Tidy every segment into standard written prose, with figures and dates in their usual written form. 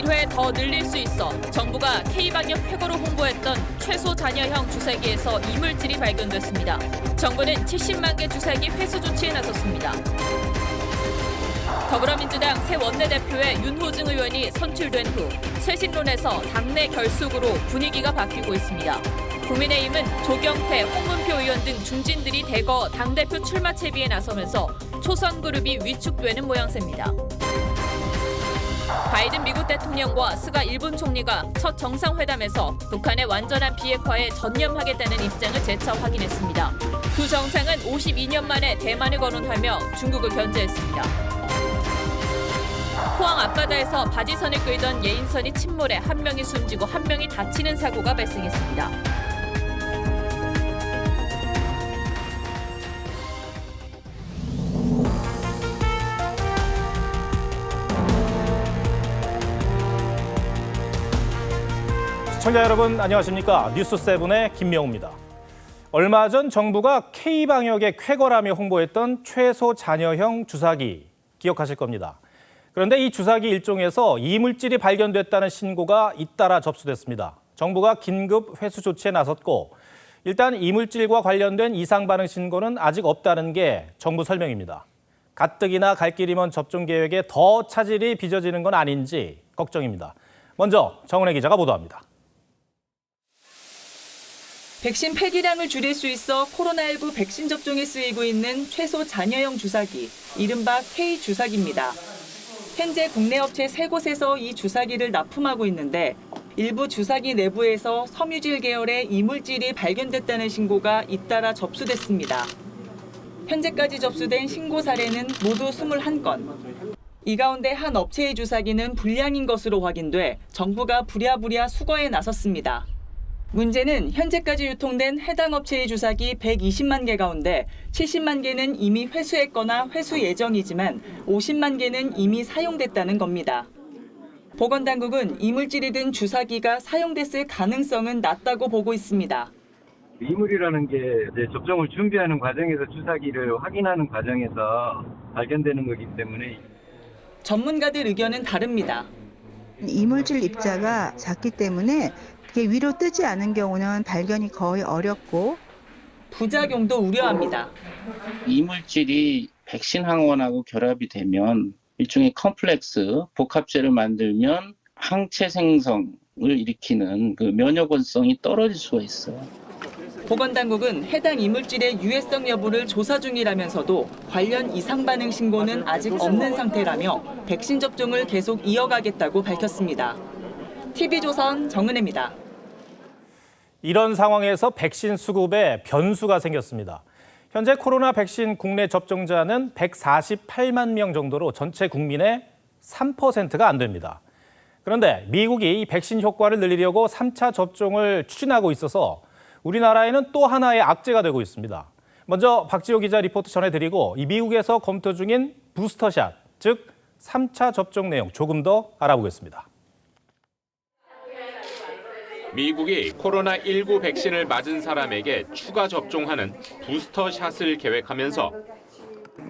1회 더 늘릴 수 있어 정부가 K방역 쾌거로 홍보했던 최소 잔여형 주사기에서 이물질이 발견됐습니다. 정부는 70만 개 주사기 회수 조치에 나섰습니다. 더불어민주당 새 원내대표의 윤호중 의원이 선출된 후 쇄신론에서 당내 결속으로 분위기가 바뀌고 있습니다. 국민의힘은 조경태, 홍문표 의원 등 중진들이 대거 당대표 출마 채비에 나서면서 초선 그룹이 위축되는 모양새입니다. 바이든 미국 대통령과 스가 일본 총리가 첫 정상회담에서 북한의 완전한 비핵화에 전념하겠다는 입장을 재차 확인했습니다. 두 정상은 52년 만에 대만을 거론하며 중국을 견제했습니다. 포항 앞바다에서 바지선을 끌던 예인선이 침몰해 한 명이 숨지고 한 명이 다치는 사고가 발생했습니다. 시청자 여러분 안녕하십니까? 뉴스7의 김명우입니다. 얼마 전 정부가 K방역의 쾌거라며 홍보했던 최소 잔여형 주사기 기억하실 겁니다. 그런데 이 주사기 일종에서 이물질이 발견됐다는 신고가 잇따라 접수됐습니다. 정부가 긴급 회수 조치에 나섰고 일단 이물질과 관련된 이상 반응 신고는 아직 없다는 게 정부 설명입니다. 가뜩이나 갈 길이 먼 접종 계획에 더 차질이 빚어지는 건 아닌지 걱정입니다. 먼저 정은혜 기자가 보도합니다. 백신 폐기량을 줄일 수 있어 코로나19 백신 접종에 쓰이고 있는 최소 잔여형 주사기, 이른바 K주사기입니다. 현재 국내 업체 3곳에서 이 주사기를 납품하고 있는데 일부 주사기 내부에서 섬유질 계열의 이물질이 발견됐다는 신고가 잇따라 접수됐습니다. 현재까지 접수된 신고 사례는 모두 21건. 이 가운데 한 업체의 주사기는 불량인 것으로 확인돼 정부가 부랴부랴 수거에 나섰습니다. 문제는 현재까지 유통된 해당 업체의 주사기 120만 개 가운데 70만 개는 이미 회수했거나 회수 예정이지만 50만 개는 이미 사용됐다는 겁니다. 보건당국은 이물질이 든 주사기가 사용됐을 가능성은 낮다고 보고 있습니다. 이물이라는 게 이제 접종을 준비하는 과정에서 주사기를 확인하는 과정에서 발견되는 거기 때문에 전문가들 의견은 다릅니다. 이물질 입자가 작기 때문에 그게 위로 뜨지 않은 경우는 발견이 거의 어렵고 부작용도 우려합니다. 이물질이 백신 항원하고 결합이 되면 일종의 컴플렉스, 복합체를 만들면 항체 생성을 일으키는 그 면역원성이 떨어질 수가 있어요. 보건당국은 해당 이물질의 유해성 여부를 조사 중이라면서도 관련 이상 반응 신고는 아직 없는 상태라며 백신 접종을 계속 이어가겠다고 밝혔습니다. TV조선 정은혜입니다. 이런 상황에서 백신 수급에 변수가 생겼습니다. 현재 코로나 백신 국내 접종자는 148만 명 정도로 전체 국민의 3%가 안 됩니다. 그런데 미국이 이 백신 효과를 늘리려고 3차 접종을 추진하고 있어서 우리나라에는 또 하나의 악재가 되고 있습니다. 먼저 박지호 기자 리포트 전해드리고 이 미국에서 검토 중인 부스터샷, 즉 3차 접종 내용 조금 더 알아보겠습니다. 미국이 코로나19 백신을 맞은 사람에게 추가 접종하는 부스터샷을 계획하면서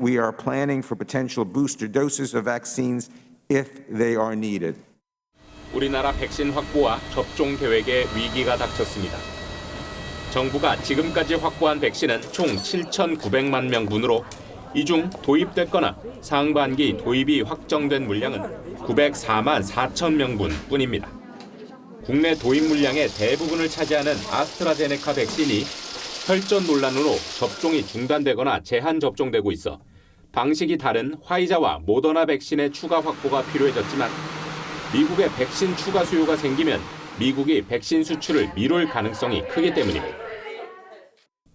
We are planning for potential booster doses of vaccines if they are needed. 우리나라 백신 확보와 접종 계획에 위기가 닥쳤습니다. 정부가 지금까지 확보한 백신은 총 7,900만 명분으로 이 중 도입됐거나 상반기 도입이 확정된 물량은 904만 4천 명분 뿐입니다. 국내 도입 물량의 대부분을 차지하는 아스트라제네카 백신이 혈전 논란으로 접종이 중단되거나 제한 접종되고 있어 방식이 다른 화이자와 모더나 백신의 추가 확보가 필요해졌지만 미국의 백신 추가 수요가 생기면 미국이 백신 수출을 미룰 가능성이 크기 때문입니다.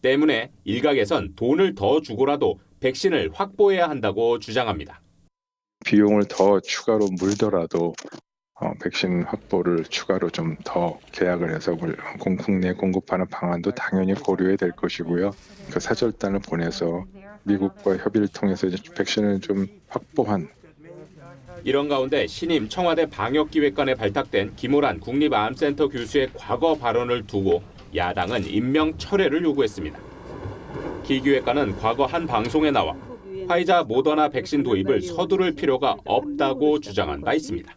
때문에 일각에선 돈을 더 주고라도 백신을 확보해야 한다고 주장합니다. 비용을 더 추가로 물더라도 백신 확보를 추가로 좀 더 계약을 해서 국내에 공급하는 방안도 당연히 고려해야 될 것이고요. 그 사절단을 보내서 미국과 협의를 통해서 백신을 좀 확보한. 이런 가운데 신임 청와대 방역기획관에 발탁된 김호란 국립암센터 교수의 과거 발언을 두고 야당은 임명 철회를 요구했습니다. 기 기획관은 과거 한 방송에 나와 화이자 모더나 백신 도입을 서두를 필요가 없다고 주장한 바 있습니다.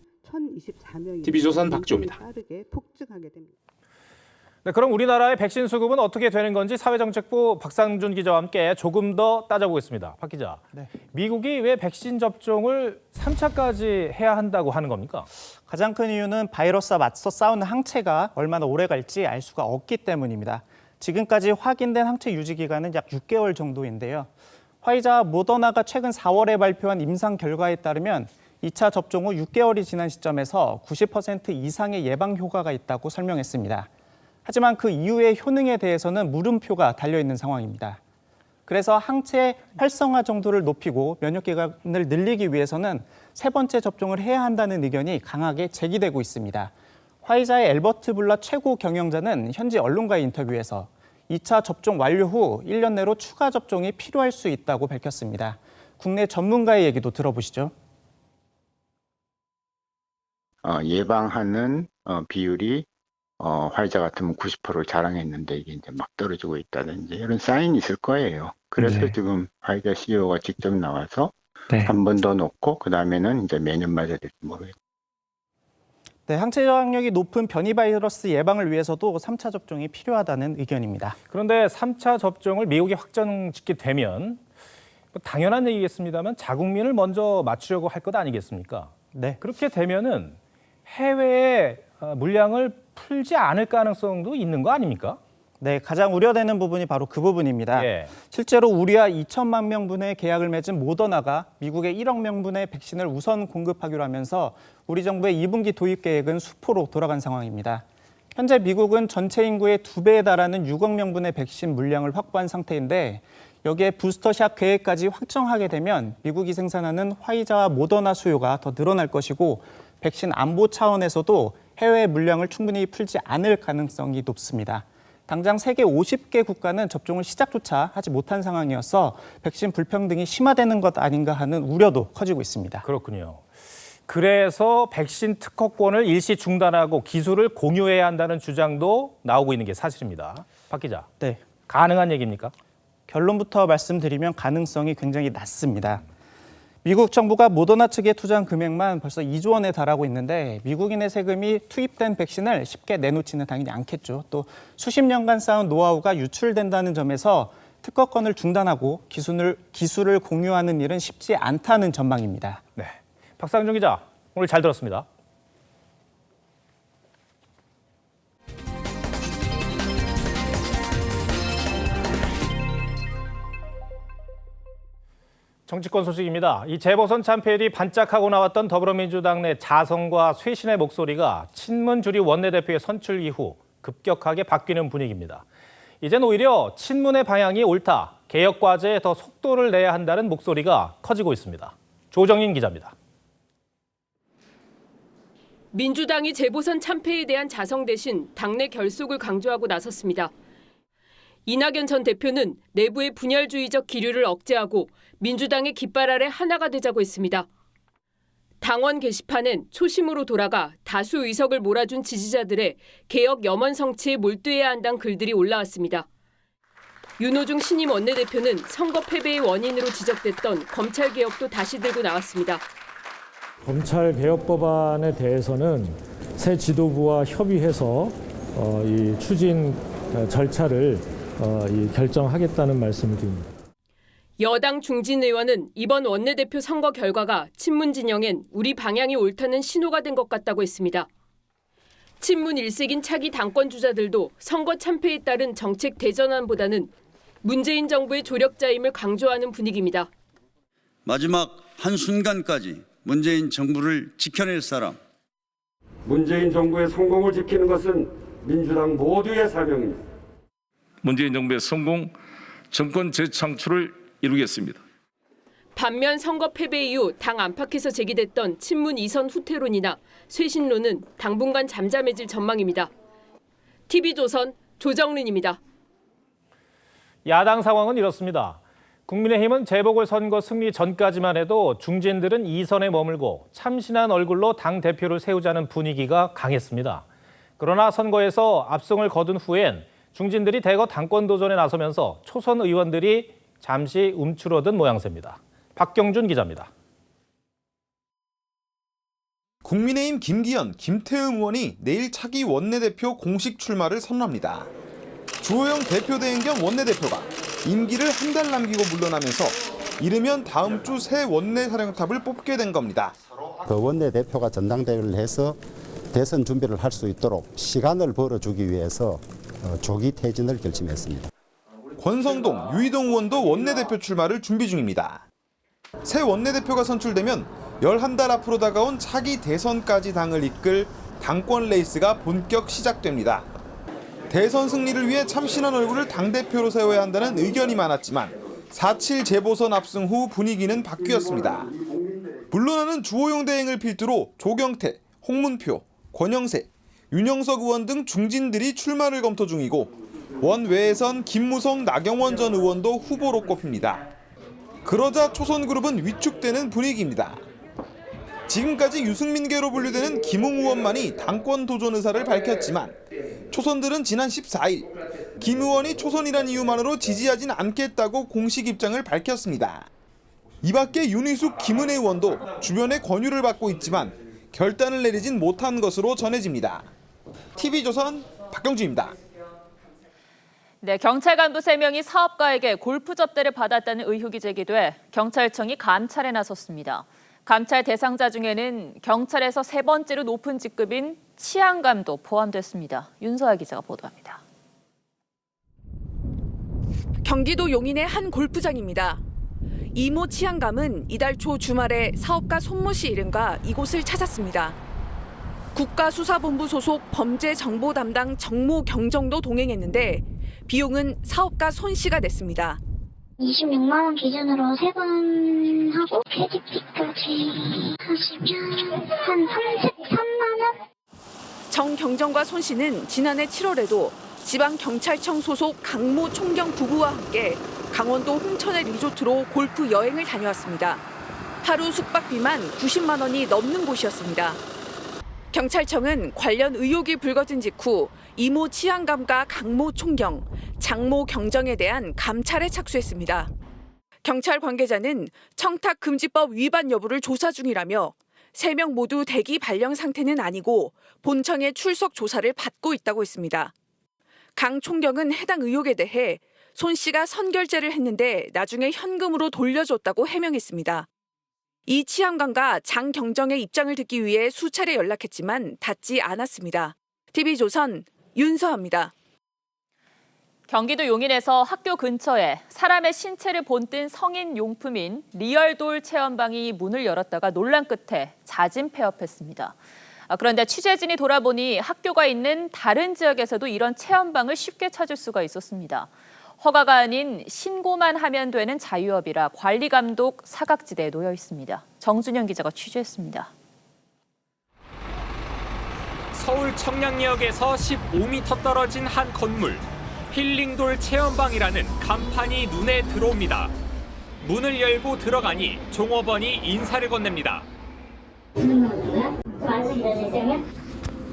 TV조선 박주호입니다. 빠르게 폭증하게 됩니다. 네, 그럼 우리나라의 백신 수급은 어떻게 되는 건지 사회정책부 박상준 기자와 함께 조금 더 따져보겠습니다. 박 기자, 네. 미국이 왜 백신 접종을 3차까지 해야 한다고 하는 겁니까? 가장 큰 이유는 바이러스와 맞서 싸우는 항체가 얼마나 오래 갈지 알 수가 없기 때문입니다. 지금까지 확인된 항체 유지 기간은 약 6개월 정도인데요. 화이자와 모더나가 최근 4월에 발표한 임상 결과에 따르면 2차 접종 후 6개월이 지난 시점에서 90% 이상의 예방 효과가 있다고 설명했습니다. 하지만 그 이후의 효능에 대해서는 물음표가 달려있는 상황입니다. 그래서 항체 활성화 정도를 높이고 면역 기간을 늘리기 위해서는 3번째 접종을 해야 한다는 의견이 강하게 제기되고 있습니다. 화이자의 앨버트 불라 최고 경영자는 현지 언론과의 인터뷰에서 2차 접종 완료 후 1년 내로 추가 접종이 필요할 수 있다고 밝혔습니다. 국내 전문가의 얘기도 들어보시죠. 예방하는 비율이 화이자 같으면 90%를 자랑했는데 이게 이제 막 떨어지고 있다든지 이런 사인이 있을 거예요. 그래서 네. 지금 화이자 CEO가 직접 나와서 네. 한 번 더 놓고 그 다음에는 이제 매년 맞아야 될지 모르겠어요. 네, 항체 저항력이 높은 변이 바이러스 예방을 위해서도 3차 접종이 필요하다는 의견입니다. 그런데 3차 접종을 미국이 확정짓게 되면 당연한 얘기겠습니다만 자국민을 먼저 맞추려고 할 것 아니겠습니까? 네. 그렇게 되면은 해외에 물량을 풀지 않을 가능성도 있는 거 아닙니까? 네, 가장 우려되는 부분이 바로 그 부분입니다. 예. 실제로 우리와 2천만 명분의 계약을 맺은 모더나가 미국에 1억 명분의 백신을 우선 공급하기로 하면서 우리 정부의 2분기 도입 계획은 수포로 돌아간 상황입니다. 현재 미국은 전체 인구의 2배에 달하는 6억 명분의 백신 물량을 확보한 상태인데 여기에 부스터샷 계획까지 확정하게 되면 미국이 생산하는 화이자와 모더나 수요가 더 늘어날 것이고 백신 안보 차원에서도 해외 물량을 충분히 풀지 않을 가능성이 높습니다. 당장 세계 50개 국가는 접종을 시작조차 하지 못한 상황이어서 백신 불평등이 심화되는 것 아닌가 하는 우려도 커지고 있습니다. 그렇군요. 그래서 백신 특허권을 일시 중단하고 기술을 공유해야 한다는 주장도 나오고 있는 게 사실입니다. 박 기자, 네. 가능한 얘기입니까? 결론부터 말씀드리면 가능성이 굉장히 낮습니다. 미국 정부가 모더나 측에 투자한 금액만 벌써 2조 원에 달하고 있는데 미국인의 세금이 투입된 백신을 쉽게 내놓지는 당연히 않겠죠. 또 수십 년간 쌓은 노하우가 유출된다는 점에서 특허권을 중단하고 기술을 공유하는 일은 쉽지 않다는 전망입니다. 네, 박상준 기자, 오늘 잘 들었습니다. 정치권 소식입니다. 이 재보선 참패율이 반짝하고 나왔던 더불어민주당 내 자성과 쇄신의 목소리가 친문 주류 원내대표의 선출 이후 급격하게 바뀌는 분위기입니다. 이젠 오히려 친문의 방향이 옳다, 개혁 과제에 더 속도를 내야 한다는 목소리가 커지고 있습니다. 조정인 기자입니다. 민주당이 재보선 참패에 대한 자성 대신 당내 결속을 강조하고 나섰습니다. 이낙연 전 대표는 내부의 분열주의적 기류를 억제하고 민주당의 깃발 아래 하나가 되자고 했습니다. 당원 게시판엔 초심으로 돌아가 다수 의석을 몰아준 지지자들의 개혁 염원 성취에 몰두해야 한다는 글들이 올라왔습니다. 윤호중 신임 원내대표는 선거 패배의 원인으로 지적됐던 검찰개혁도 다시 들고 나왔습니다. 검찰개혁 법안에 대해서는 새 지도부와 협의해서 이 추진 절차를 결정하겠다는 말씀을 드립니다. 여당 중진 의원은 이번 원내대표 선거 결과가 친문 진영엔 우리 방향이 옳다는 신호가 된 것 같다고 했습니다. 친문 일색인 차기 당권 주자들도 선거 참패에 따른 정책 대전환보다는 문재인 정부의 조력자임을 강조하는 분위기입니다. 마지막 한순간까지 문재인 정부를 지켜낼 사람. 문재인 정부의 성공을 지키는 것은 민주당 모두의 사명입니다. 문재인 정부의 성공, 정권 재창출을 이루겠습니다. 반면 선거 패배 이후 당 안팎에서 제기됐던 친문 이선 후퇴론이나 쇄신론은 당분간 잠잠해질 전망입니다. TV조선 조정른입니다. 야당 상황은 이렇습니다. 국민의힘은 재보궐선거 승리 전까지만 해도 중진들은 2선에 머물고 참신한 얼굴로 당대표를 세우자는 분위기가 강했습니다. 그러나 선거에서 압승을 거둔 후엔 중진들이 대거 당권 도전에 나서면서 초선 의원들이 잠시 움츠러든 모양새입니다. 박경준 기자입니다. 국민의힘 김기현, 김태흠 의원이 내일 차기 원내대표 공식 출마를 선언합니다. 주호영 대표대행 겸 원내대표가 임기를 한 달 남기고 물러나면서 이르면 다음 주 새 원내사령탑을 뽑게 된 겁니다. 그 원내대표가 전당대회를 해서 대선 준비를 할 수 있도록 시간을 벌어주기 위해서 조기 퇴진을 결심했습니다. 권성동, 유이동 의원도 원내대표 출마를 준비 중입니다. 새 원내대표가 선출되면 11달 앞으로 다가온 차기 대선까지 당을 이끌 당권 레이스가 본격 시작됩니다. 대선 승리를 위해 참신한 얼굴을 당대표로 세워야 한다는 의견이 많았지만 4.7 재보선 압승 후 분위기는 바뀌었습니다. 물러나는 주호영 대행을 필두로 조경태, 홍문표, 권영세, 윤영석 의원 등 중진들이 출마를 검토 중이고 원외에선 김무성, 나경원 전 의원도 후보로 꼽힙니다. 그러자 초선그룹은 위축되는 분위기입니다. 지금까지 유승민계로 분류되는 김웅 의원만이 당권 도전 의사를 밝혔지만 초선들은 지난 14일 김 의원이 초선이란 이유만으로 지지하진 않겠다고 공식 입장을 밝혔습니다. 이 밖에 윤희숙, 김은혜 의원도 주변의 권유를 받고 있지만 결단을 내리진 못한 것으로 전해집니다. TV조선 박경주입니다. 네, 경찰 간부 3명이 사업가에게 골프 접대를 받았다는 의혹이 제기돼 경찰청이 감찰에 나섰습니다. 감찰 대상자 중에는 경찰에서 3번째로 높은 직급인 치안감도 포함됐습니다. 윤서아 기자가 보도합니다. 경기도 용인의 한 골프장입니다. 이모 치안감은 이달 초 주말에 사업가 손모 씨 이름과 이곳을 찾았습니다. 국가수사본부 소속 범죄정보 담당 정모 경정도 동행했는데 비용은 사업가 손 씨가 냈습니다. 26만 원 기준으로 3번 하고 PDP까지 하시면 한 33만 원? 정 경정과 손 씨는 지난해 7월에도 지방경찰청 소속 강모 총경 부부와 함께 강원도 홍천의 리조트로 골프 여행을 다녀왔습니다. 하루 숙박비만 90만 원이 넘는 곳이었습니다. 경찰청은 관련 의혹이 불거진 직후 이모 치안감과 강모 총경, 장모 경정에 대한 감찰에 착수했습니다. 경찰 관계자는 청탁금지법 위반 여부를 조사 중이라며 3명 모두 대기 발령 상태는 아니고 본청의 출석 조사를 받고 있다고 했습니다. 강 총경은 해당 의혹에 대해 손 씨가 선결제를 했는데 나중에 현금으로 돌려줬다고 해명했습니다. 이 치안관과 장 경정의 입장을 듣기 위해 수차례 연락했지만 닿지 않았습니다. TV조선 윤서아입니다. 경기도 용인에서 학교 근처에 사람의 신체를 본뜬 성인 용품인 리얼돌 체험방이 문을 열었다가 논란 끝에 자진 폐업했습니다. 그런데 취재진이 돌아보니 학교가 있는 다른 지역에서도 이런 체험방을 쉽게 찾을 수가 있었습니다. 허가가 아닌 신고만 하면 되는 자유업이라 관리 감독 사각지대에 놓여 있습니다. 정준영 기자가 취재했습니다. 서울 청량리역에서 15m 떨어진 한 건물, 힐링돌 체험방이라는 간판이 눈에 들어옵니다. 문을 열고 들어가니 종업원이 인사를 건넵니다.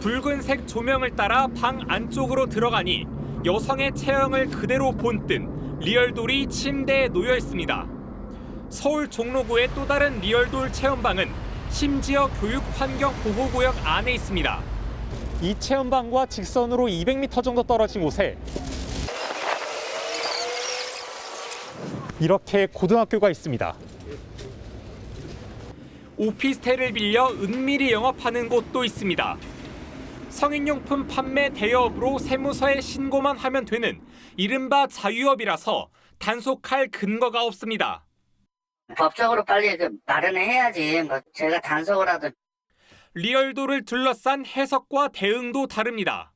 붉은색 조명을 따라 방 안쪽으로 들어가니 여성의 체형을 그대로 본뜬 리얼돌이 침대에 놓여 있습니다. 서울 종로구의 또 다른 리얼돌 체험방은 심지어 교육환경보호구역 안에 있습니다. 이 체험방과 직선으로 200m 정도 떨어진 곳에 이렇게 고등학교가 있습니다. 오피스텔을 빌려 은밀히 영업하는 곳도 있습니다. 성인용품 판매 대여업으로 세무서에 신고만 하면 되는 이른바 자유업이라서 단속할 근거가 없습니다. 법적으로 빨리 마련해야지. 제가 단속을 하든. 리얼돌을 둘러싼 해석과 대응도 다릅니다.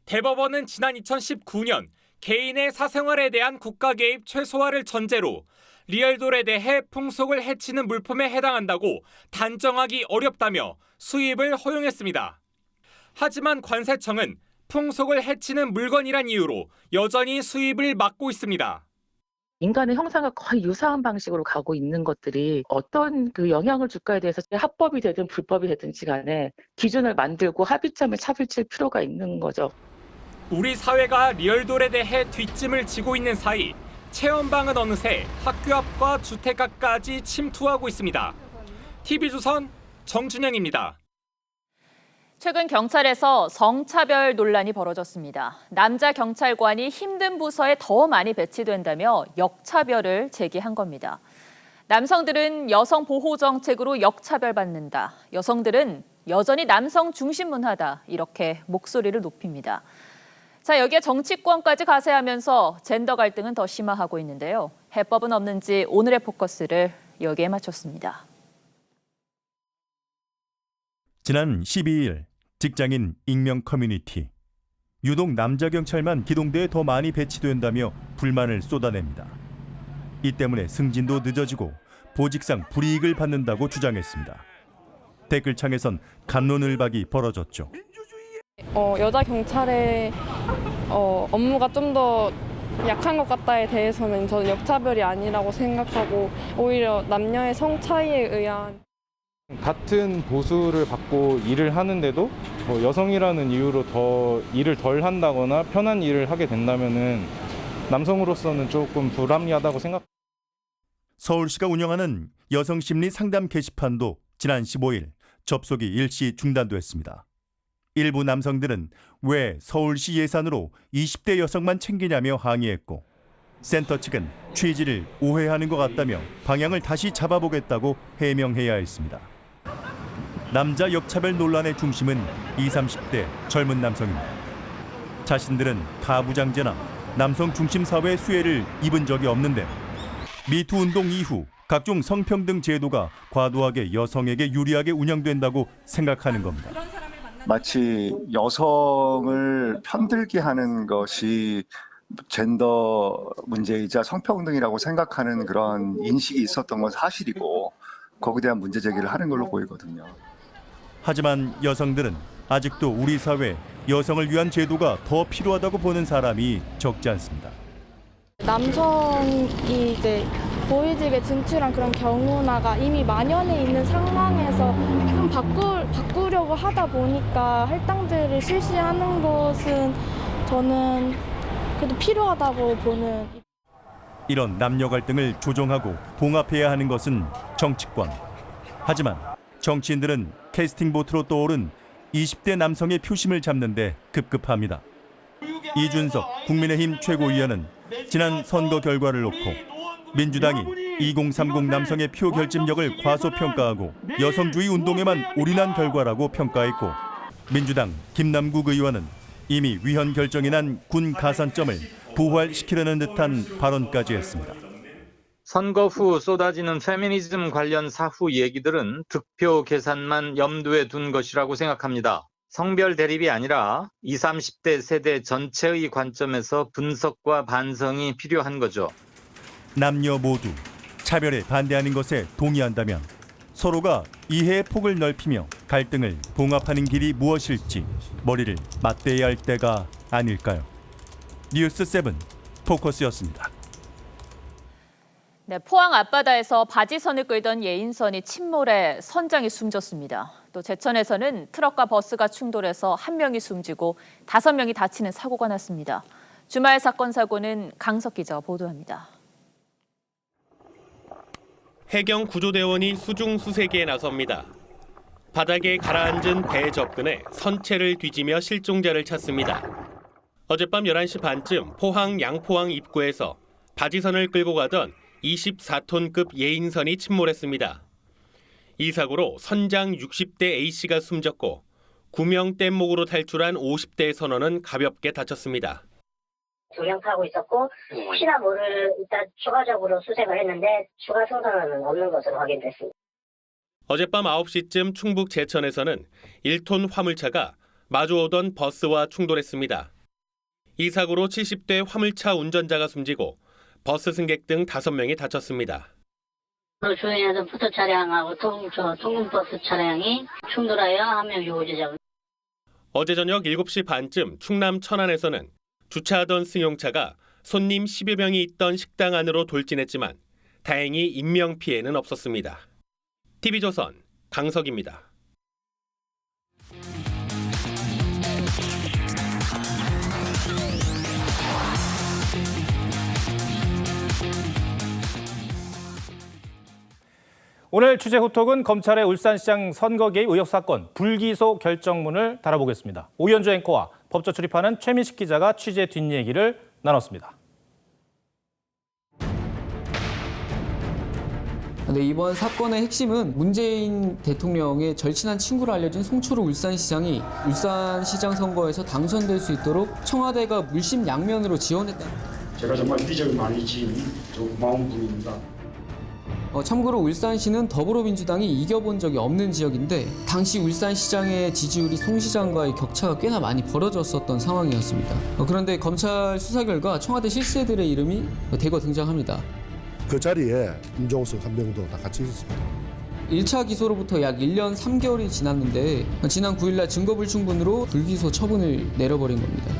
대법원은 지난 2019년 개인의 사생활에 대한 국가 개입 최소화를 전제로 리얼돌에 대해 풍속을 해치는 물품에 해당한다고 단정하기 어렵다며 수입을 허용했습니다. 하지만 관세청은 풍속을 해치는 물건이란 이유로 여전히 수입을 막고 있습니다. 인간의 형상과 거의 유사한 방식으로 가고 있는 것들이 어떤 그 영향을 줄까에 대해서 합법이 되든 불법이 되든지 간에 기준을 만들고 합의점을 찾을 필요가 있는 거죠. 우리 사회가 리얼돌에 대해 뒷짐을 지고 있는 사이 체험방은 어느새 학교 앞과 주택가까지 침투하고 있습니다. TV조선 정준영입니다. 최근 경찰에서 성차별 논란이 벌어졌습니다. 남자 경찰관이 힘든 부서에 더 많이 배치된다며 역차별을 제기한 겁니다. 남성들은 여성 보호 정책으로 역차별받는다. 여성들은 여전히 남성 중심 문화다. 이렇게 목소리를 높입니다. 자, 여기에 정치권까지 가세하면서 젠더 갈등은 더 심화하고 있는데요. 해법은 없는지 오늘의 포커스를 여기에 맞췄습니다. 지난 12일 직장인 익명 커뮤니티. 유독 남자 경찰만 기동대에 더 많이 배치된다며 불만을 쏟아냅니다. 이 때문에 승진도 늦어지고 보직상 불이익을 받는다고 주장했습니다. 댓글창에선 갑론을박이 벌어졌죠. 여자 경찰의 업무가 좀 더 약한 것 같다에 대해서는 저는 역차별이 아니라고 생각하고 오히려 남녀의 성 차이에 의한 같은 보수를 받고 일을 하는데도 여성이라는 이유로 더 일을 덜 한다거나 편한 일을 하게 된다면은 남성으로서는 조금 불합리하다고 생각. 서울시가 운영하는 여성심리 상담 게시판도 지난 15일 접속이 일시 중단됐습니다. 일부 남성들은 왜 서울시 예산으로 20대 여성만 챙기냐며 항의했고, 센터 측은 취지를 오해하는 것 같다며 방향을 다시 잡아보겠다고 해명해야 했습니다. 남자 역차별 논란의 중심은 20, 30대 젊은 남성입니다. 자신들은 가부장제나 남성 중심 사회 수혜를 입은 적이 없는데 미투 운동 이후 각종 성평등 제도가 과도하게 여성에게 유리하게 운영된다고 생각하는 겁니다. 마치 여성을 편들게 하는 것이 젠더 문제이자 성평등이라고 생각하는 그런 인식이 있었던 건 사실이고 거기에 대한 문제 제기를 하는 걸로 보이거든요. 하지만 여성들은 아직도 우리 사회 여성을 위한 제도가 더 필요하다고 보는 사람이 적지 않습니다. 남성이 이제 고위직에 진출한 그런 경우나가 이미 만연해 있는 상황에서 좀 바꾸려고 하다 보니까 할당제를 실시하는 것은 저는 그래도 필요하다고 보는. 이런 남녀 갈등을 조정하고 봉합해야 하는 것은 정치권. 하지만 정치인들은 캐스팅 보트로 떠오른 20대 남성의 표심을 잡는 데 급급합니다. 이준석 국민의힘 최고위원은 지난 선거 결과를 놓고 민주당이 2030 남성의 표 결집력을 과소평가하고 여성주의 운동에만 올인한 결과라고 평가했고, 민주당 김남국 의원은 이미 위헌 결정이 난 군 가산점을 부활시키려는 듯한 발언까지 했습니다. 선거 후 쏟아지는 페미니즘 관련 사후 얘기들은 득표 계산만 염두에 둔 것이라고 생각합니다. 성별 대립이 아니라 20, 30대 세대 전체의 관점에서 분석과 반성이 필요한 거죠. 남녀 모두 차별에 반대하는 것에 동의한다면 서로가 이해의 폭을 넓히며 갈등을 봉합하는 길이 무엇일지 머리를 맞대야 할 때가 아닐까요? 뉴스7 포커스였습니다. 네, 포항 앞바다에서 바지선을 끌던 예인선이 침몰해 선장이 숨졌습니다. 또 제천에서는 트럭과 버스가 충돌해서 1명이 숨지고 5명이 다치는 사고가 났습니다. 주말 사건 사고는 강석 기자가 보도합니다. 해경 구조대원이 수중 수색에 나섭니다. 바닥에 가라앉은 배에 접근해 선체를 뒤지며 실종자를 찾습니다. 어젯밤 11시 반쯤 포항 양포항 입구에서 바지선을 끌고 가던 24톤급 예인선이 침몰했습니다. 이 사고로 선장 60대 A씨가 숨졌고 구명 뗏목으로 탈출한 50대 선원은 가볍게 다쳤습니다. 2명 타고 있었고 혹시나 모를 일단 추가적으로 수색을 했는데 추가 승선은 없는 것으로 확인됐습니다. 어젯밤 9시쯤 충북 제천에서는 1톤 화물차가 마주오던 버스와 충돌했습니다. 이 사고로 70대 화물차 운전자가 숨지고 버스 승객 등 5명이 다쳤습니다. 주행하던 부터 차량하고 통근버스 차량이 충돌하여 1명 유고제자. 어제 저녁 7시 반쯤 충남 천안에서는 주차하던 승용차가 손님 10여 명이 있던 식당 안으로 돌진했지만 다행히 인명피해는 없었습니다. TV조선 강석입니다. 오늘 취재 후톡은 검찰의 울산시장 선거 개입 의혹 사건 불기소 결정문을 다뤄보겠습니다. 오현주 앵커와 법조 출입하는 최민식 기자가 취재 뒷얘기를 나눴습니다. 네, 이번 사건의 핵심은 문재인 대통령의 절친한 친구로 알려진 송철호 울산시장이 울산시장 선거에서 당선될 수 있도록 청와대가 물심양면으로 지원했다. 제가 정말 빚을 많이 지은 고마운 분입니다. 참고로 울산시는 더불어민주당이 이겨본 적이 없는 지역인데 당시 울산시장의 지지율이 송 시장과의 격차가 꽤나 많이 벌어졌었던 상황이었습니다. 그런데 검찰 수사 결과 청와대 실세들의 이름이 대거 등장합니다. 그 자리에 임종석 한 명도 다 같이 있었습니다. 1차 기소로부터 약 1년 3개월이 지났는데 지난 9일날 증거불충분으로 불기소 처분을 내려버린 겁니다.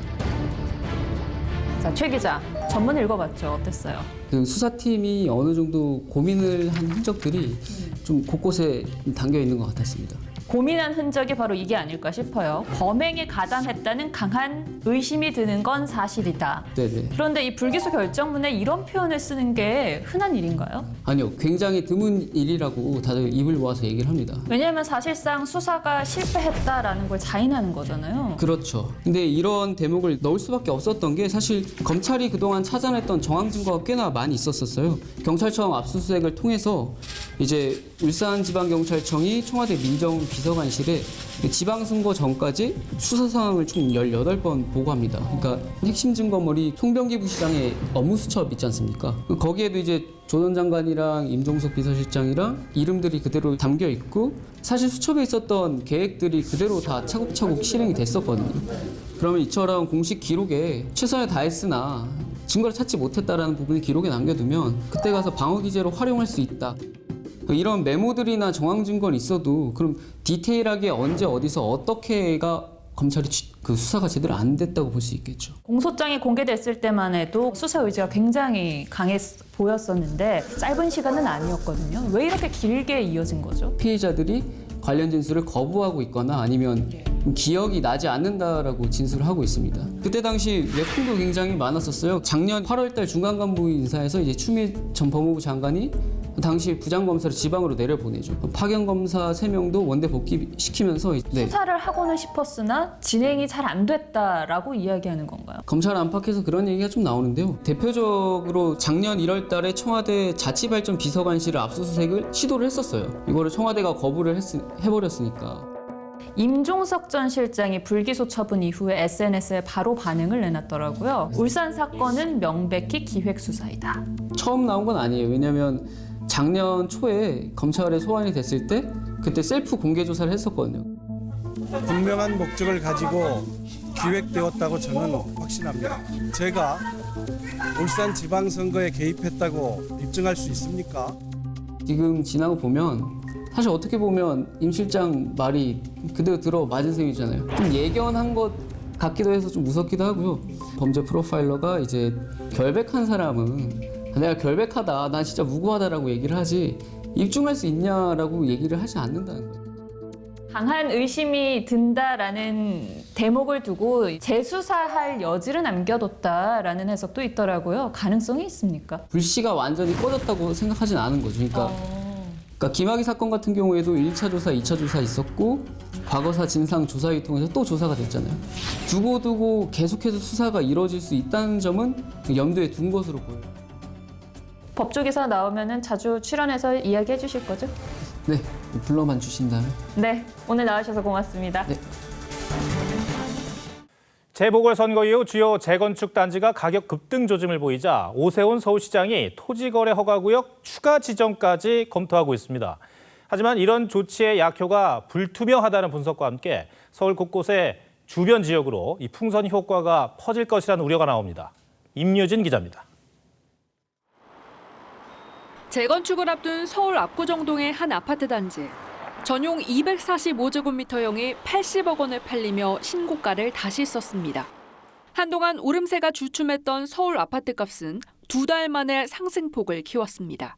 자, 최 기자, 전문 읽어봤죠? 어땠어요? 그 수사팀이 어느 정도 고민을 한 흔적들이 좀 곳곳에 담겨 있는 것 같았습니다. 고민한 흔적이 바로 이게 아닐까 싶어요. 범행에 가담했다는 강한 의심이 드는 건 사실이다. 네네. 그런데 이 불기소 결정문에 이런 표현을 쓰는 게 흔한 일인가요? 아니요, 굉장히 드문 일이라고 다들 입을 모아서 얘기를 합니다. 왜냐하면 사실상 수사가 실패했다라는 걸 자인하는 거잖아요. 그렇죠. 근데 이런 대목을 넣을 수밖에 없었던 게 사실 검찰이 그동안 찾아냈던 정황 증거가 꽤나 많이 있었어요. 경찰청 압수수색을 통해서 이제 울산지방경찰청이 청와대 민정비서관실에 지방선거 전까지 수사 상황을 총 18번 보고합니다. 그러니까 핵심 증거물이 송병기 부시장의 업무수첩 있지 않습니까? 거기에도 이제 조 전 장관이랑 임종석 비서실장이랑 이름들이 그대로 담겨 있고 사실 수첩에 있었던 계획들이 그대로 다 차곡차곡 실행이 됐었거든요. 그러면 이처럼 공식 기록에 최선을 다했으나 증거를 찾지 못했다라는 부분을 기록에 남겨두면 그때 가서 방어 기제로 활용할 수 있다. 이런 메모들이나 정황 증거는 있어도 그럼 디테일하게 언제 어디서 어떻게가 검찰이 그 수사가 제대로 안 됐다고 볼 수 있겠죠. 공소장이 공개됐을 때만 해도 수사 의지가 굉장히 강해 보였었는데 짧은 시간은 아니었거든요. 왜 이렇게 길게 이어진 거죠? 피해자들이 관련 진술을 거부하고 있거나 아니면 기억이 나지 않는다라고 진술을 하고 있습니다. 그때 당시 외풍도 굉장히 많았었어요. 작년 8월달 중간간부 인사에서 이제 추미애 전 법무부 장관이 당시 부장검사를 지방으로 내려보내죠. 파견검사 3명도 원대 복귀시키면서 수사를 하고는 싶었으나 진행이 잘 안 됐다라고 이야기하는 건가요? 검찰 안팎에서 그런 얘기가 좀 나오는데요. 대표적으로 작년 1월 달에 청와대 자치발전 비서관실을 압수수색을 시도를 했었어요. 이거를 청와대가 거부를 해버렸으니까. 임종석 전 실장이 불기소 처분 이후에 SNS에 바로 반응을 내놨더라고요. 울산 사건은 명백히 기획수사이다. 처음 나온 건 아니에요. 왜냐하면 작년 초에 검찰에 소환이 됐을 때 그때 셀프 공개 조사를 했었거든요. 분명한 목적을 가지고 기획되었다고 저는 확신합니다. 제가 울산 지방선거에 개입했다고 입증할 수 있습니까? 지금 지나고 보면 사실 어떻게 보면 임 실장 말이 그대로 들어 맞은 셈이잖아요. 좀 예견한 것 같기도 해서 좀 무섭기도 하고요. 범죄 프로파일러가 이제 결백한 사람은 내가 결백하다, 난 진짜 무고하다라고 얘기를 하지 입증할 수 있냐라고 얘기를 하지 않는다는 거예요. 강한 의심이 든다라는 대목을 두고 재수사할 여지를 남겨뒀다라는 해석도 있더라고요. 가능성이 있습니까? 불씨가 완전히 꺼졌다고 생각하진 않은 거죠. 그러니까 김학의 사건 같은 경우에도 1차 조사, 2차 조사 있었고 과거사 진상 조사위 통해서 또 조사가 됐잖아요. 두고두고 계속해서 수사가 이루어질 수 있다는 점은 염두에 둔 것으로 보여요. 법조기사 나오면 자주 출연해서 이야기해 주실 거죠? 네, 불러만 주신다면. 네, 오늘 나와주셔서 고맙습니다. 네. 재보궐선거 이후 주요 재건축 단지가 가격 급등 조짐을 보이자 오세훈 서울시장이 토지거래 허가구역 추가 지정까지 검토하고 있습니다. 하지만 이런 조치의 약효가 불투명하다는 분석과 함께 서울 곳곳의 주변 지역으로 이 풍선 효과가 퍼질 것이라는 우려가 나옵니다. 임유진 기자입니다. 재건축을 앞둔 서울 압구정동의 한 아파트 단지. 전용 245제곱미터형이 80억 원을 팔리며 신고가를 다시 썼습니다. 한동안 오름세가 주춤했던 서울 아파트 값은 2달 만에 상승폭을 키웠습니다.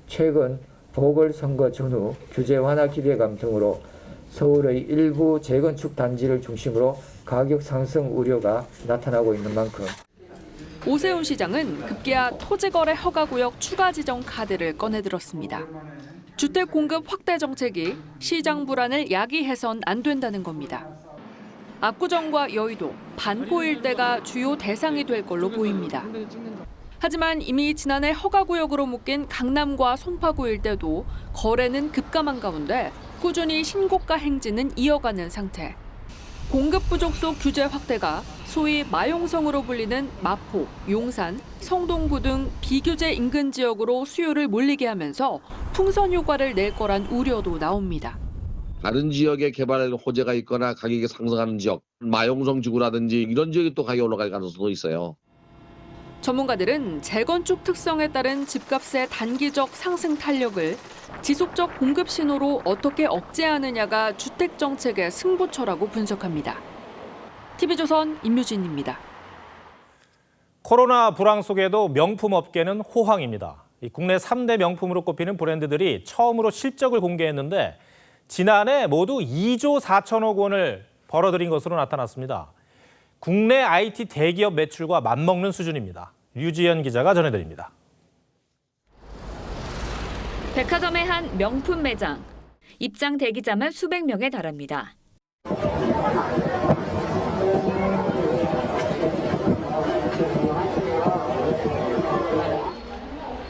최근 보궐선거 전후 규제 완화 기대감 등으로 서울의 일부 재건축 단지를 중심으로 가격 상승 우려가 나타나고 있는 만큼 오세훈 시장은 급기야 토지거래 허가구역 추가 지정 카드를 꺼내들었습니다. 주택 공급 확대 정책이 시장 불안을 야기해선 안 된다는 겁니다. 압구정과 여의도, 반포 일대가 주요 대상이 될 걸로 보입니다. 하지만 이미 지난해 허가구역으로 묶인 강남과 송파구 일대도 거래는 급감한 가운데 꾸준히 신고가 행진은 이어가는 상태. 공급 부족 속 규제 확대가 소위 마용성으로 불리는 마포, 용산, 성동구 등 비규제 인근 지역으로 수요를 몰리게 하면서 풍선 효과를 낼 거란 우려도 나옵니다. 다른 지역에 개발 호재가 있거나 가격이 상승하는 지역, 마용성 지구라든지 이런 지역이 또 가격이 올라갈 가능성도 있어요. 전문가들은 재건축 특성에 따른 집값의 단기적 상승 탄력을 지속적 공급 신호로 어떻게 억제하느냐가 주택 정책의 승부처라고 분석합니다. TV조선 임유진입니다. 코로나 불황 속에도 명품 업계는 호황입니다. 국내 3대 명품으로 꼽히는 브랜드들이 처음으로 실적을 공개했는데 지난해 모두 2조 4천억 원을 벌어들인 것으로 나타났습니다. 국내 IT 대기업 매출과 맞먹는 수준입니다. 류지연 기자가 전해드립니다. 백화점의 한 명품 매장. 입장 대기자만 수백 명에 달합니다.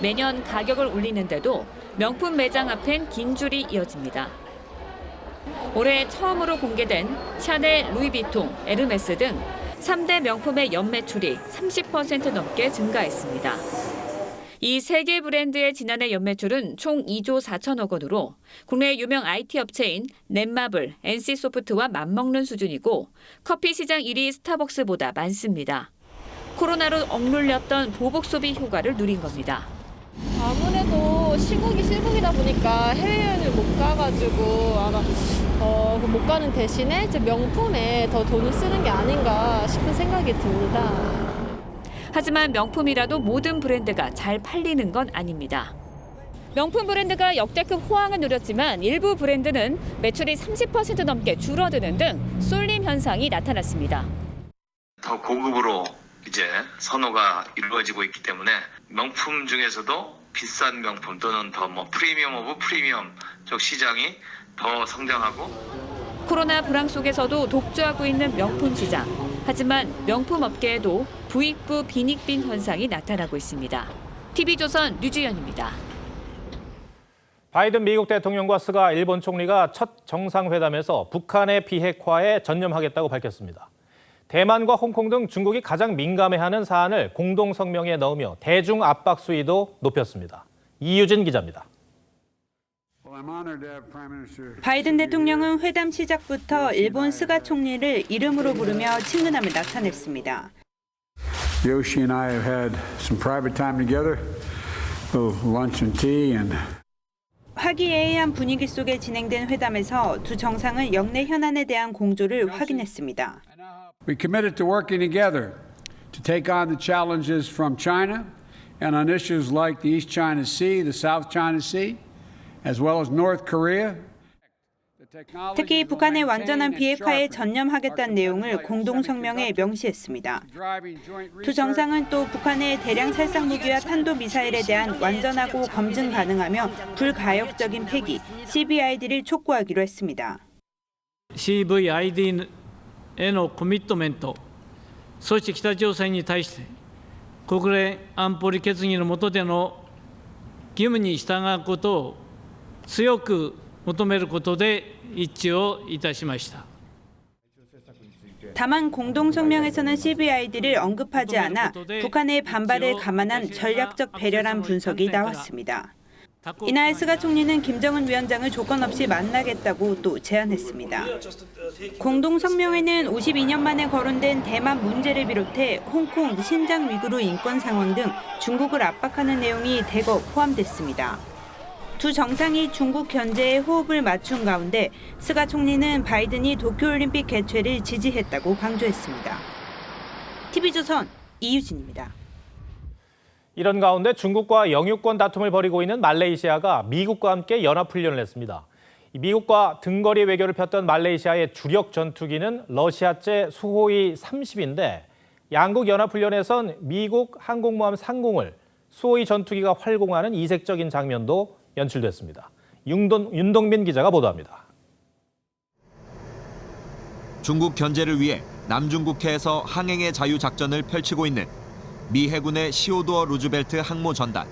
매년 가격을 올리는데도 명품 매장 앞엔 긴 줄이 이어집니다. 올해 처음으로 공개된 샤넬, 루이비통, 에르메스 등 3대 명품의 연매출이 30% 넘게 증가했습니다. 이 세 개 브랜드의 지난해 연매출은 총 2조 4천억 원으로 국내 유명 IT 업체인 넷마블, NC소프트와 맞먹는 수준이고 커피 시장 1위 스타벅스보다 많습니다. 코로나로 억눌렸던 보복 소비 효과를 누린 겁니다. 아무래도 시국이다 보니까 해외여행을 못 가가지고 아마 못 가는 대신에 이제 명품에 더 돈을 쓰는 게 아닌가 싶은 생각이 듭니다. 하지만 명품이라도 모든 브랜드가 잘 팔리는 건 아닙니다. 명품 브랜드가 역대급 호황을 누렸지만 일부 브랜드는 매출이 30% 넘게 줄어드는 등 쏠림 현상이 나타났습니다. 더 고급으로 이제 선호가 이루어지고 있기 때문에 명품 중에서도 비싼 명품 또는 더 프리미엄 오브 프리미엄 쪽 시장이 더 성장하고 코로나 불황 속에서도 독주하고 있는 명품 시장. 하지만 명품 업계에도 부익부 빈익빈 현상이 나타나고 있습니다. TV조선 류주연입니다. 바이든 미국 대통령과 스가 일본 총리가 첫 정상회담에서 북한의 비핵화에 전념하겠다고 밝혔습니다. 대만과 홍콩 등 중국이 가장 민감해하는 사안을 공동 성명에 넣으며 대중 압박 수위도 높였습니다. 이유진 기자입니다. 바이든 대통령은 회담 시작부터 일본 스가 총리를 이름으로 부르며 친근함을 나타냈습니다. Yoshi and I have had some private time together, lunch and tea and 화기애애한 분위기 속에 진행된 회담에서 두 정상은 역내 현안에 대한 공조를 확인했습니다. we committed to working together to take on the challenges from China and on issues like the East China Sea, the South China Sea, as well as North Korea. 특히 북한의 완전한 비핵화에 전념하겠다는 내용을 공동 성명에 명시했습니다. 두 정상은 또 북한의 대량 살상 무기와 탄도 미사일에 대한 완전하고 검증 가능하며 불가역적인 폐기, CVID를 촉구하기로 했습니다. CVIDへのコミットメント、そして北朝鮮に対して国連安保理決議の下での義務に従うことを強く求めることで一致をいたしました。 다만 공동성명에서는 CVID를 언급하지 않아 북한의 반발을 감안한 전략적 배려란 분석이 나왔습니다. 이날 스가 총리는 김정은 위원장을 조건 없이 만나겠다고 또 제안했습니다. 공동성명에는 52년 만에 거론된 대만 문제를 비롯해 홍콩, 신장 위구르 인권 상황 등 중국을 압박하는 내용이 대거 포함됐습니다. 두 정상이 중국 견제에 호흡을 맞춘 가운데 스가 총리는 바이든이 도쿄올림픽 개최를 지지했다고 강조했습니다. TV조선 이유진입니다. 이런 가운데 중국과 영유권 다툼을 벌이고 있는 말레이시아가 미국과 함께 연합훈련을 했습니다. 미국과 등거리 외교를 폈던 말레이시아의 주력 전투기는 러시아제 수호이 30인데 양국 연합훈련에선 미국 항공모함 상공을 수호이 전투기가 활공하는 이색적인 장면도 연출됐습니다. 윤동빈 기자가 보도합니다. 중국 견제를 위해 남중국해에서 항행의 자유 작전을 펼치고 있는 미 해군의 시오도어 루즈벨트 항모 전단.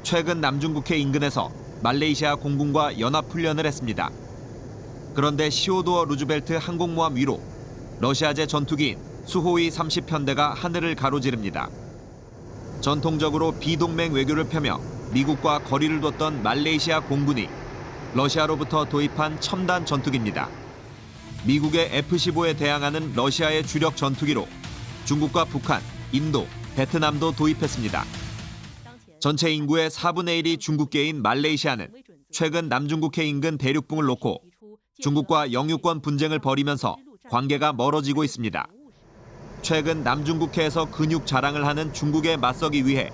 최근 남중국해 인근에서 말레이시아 공군과 연합훈련을 했습니다. 그런데 시오도어 루즈벨트 항공모함 위로 러시아제 전투기인 수호이 30편대가 하늘을 가로지릅니다. 전통적으로 비동맹 외교를 펴며 미국과 거리를 뒀던 말레이시아 공군이 러시아로부터 도입한 첨단 전투기입니다. 미국의 F-15에 대항하는 러시아의 주력 전투기로 중국과 북한, 인도, 베트남도 도입했습니다. 전체 인구의 4분의 1이 중국계인 말레이시아는 최근 남중국해 인근 대륙붕을 놓고 중국과 영유권 분쟁을 벌이면서 관계가 멀어지고 있습니다. 최근 남중국해에서 근육 자랑을 하는 중국에 맞서기 위해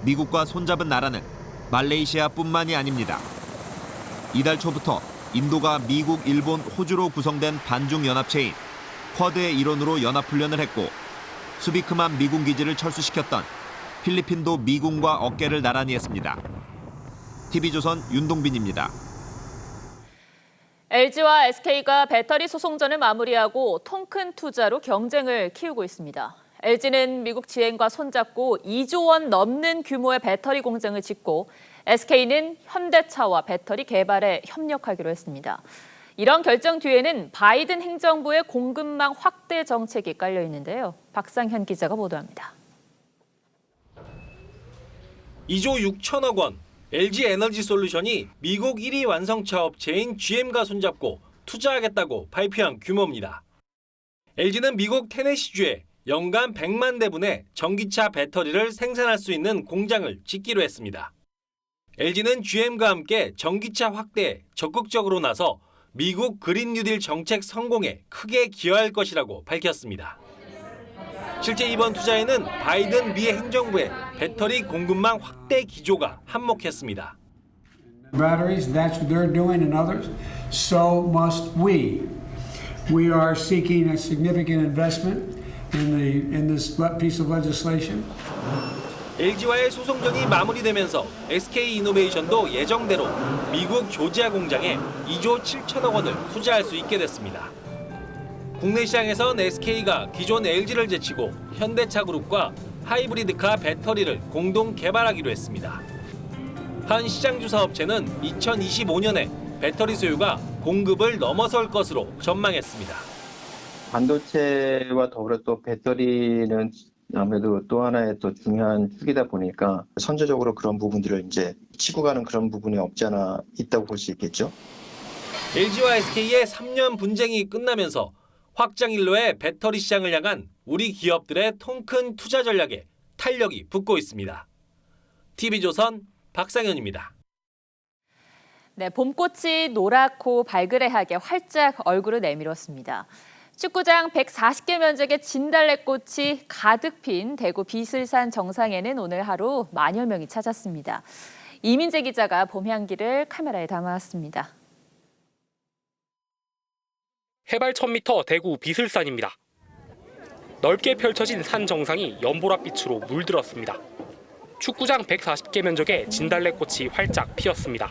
미국과 손잡은 나라는 말레이시아뿐만이 아닙니다. 이달 초부터 인도가 미국, 일본, 호주로 구성된 반중연합체인 쿼드의 일원으로 연합훈련을 했고 수비크만 미군 기지를 철수시켰던 필리핀도 미군과 어깨를 나란히 했습니다. TV조선 윤동빈입니다. LG와 SK가 배터리 소송전을 마무리하고 통 큰 투자로 경쟁을 키우고 있습니다. LG는 미국 GM과 손잡고 2조 원 넘는 규모의 배터리 공장을 짓고 SK는 현대차와 배터리 개발에 협력하기로 했습니다. 이런 결정 뒤에는 바이든 행정부의 공급망 확대 정책이 깔려 있는데요. 박상현 기자가 보도합니다. 2조 6천억 원, LG 에너지 솔루션이 미국 1위 완성차 업체인 GM과 손잡고 투자하겠다고 발표한 규모입니다. LG는 미국 테네시주에 연간 100만 대분의 전기차 배터리를 생산할 수 있는 공장을 짓기로 했습니다. LG는 GM과 함께 전기차 확대에 적극적으로 나서 미국 그린 뉴딜 정책 성공에 크게 기여할 것이라고 밝혔습니다. 실제 이번 투자에는 바이든 미 행정부의 배터리 공급망 확대 기조가 한몫했습니다. Batteries, that's what they're doing and others, so must we. We are seeking a significant investment in this piece of legislation. LG와의 소송전이 마무리되면서 SK이노베이션도 예정대로 미국 조지아 공장에 2조 7천억 원을 투자할 수 있게 됐습니다. 국내 시장에선 SK가 기존 LG를 제치고 현대차그룹과 하이브리드카 배터리를 공동 개발하기로 했습니다. 한 시장조사 업체는 2025년에 배터리 수요가 공급을 넘어설 것으로 전망했습니다. 반도체와 더불어 또 배터리는 아무래도 또 하나의 또 중요한 축이다 보니까 선제적으로 그런 부분들을 이제 치고 가는 그런 부분이 없지 않아 있다고 볼 수 있겠죠. LG와 SK의 3년 분쟁이 끝나면서 확장일로의 배터리 시장을 향한 우리 기업들의 통큰 투자 전략에 탄력이 붙고 있습니다. TV조선 박상현입니다. 네, 봄꽃이 노랗고 발그레하게 활짝 얼굴을 내밀었습니다. 축구장 140개 면적의 진달래꽃이 가득 핀 대구 비슬산 정상에는 오늘 하루 만여 명이 찾았습니다. 이민재 기자가 봄 향기를 카메라에 담아왔습니다. 해발 1000m 대구 비슬산입니다. 넓게 펼쳐진 산 정상이 연보랏빛으로 물들었습니다. 축구장 140개 면적의 진달래꽃이 활짝 피었습니다.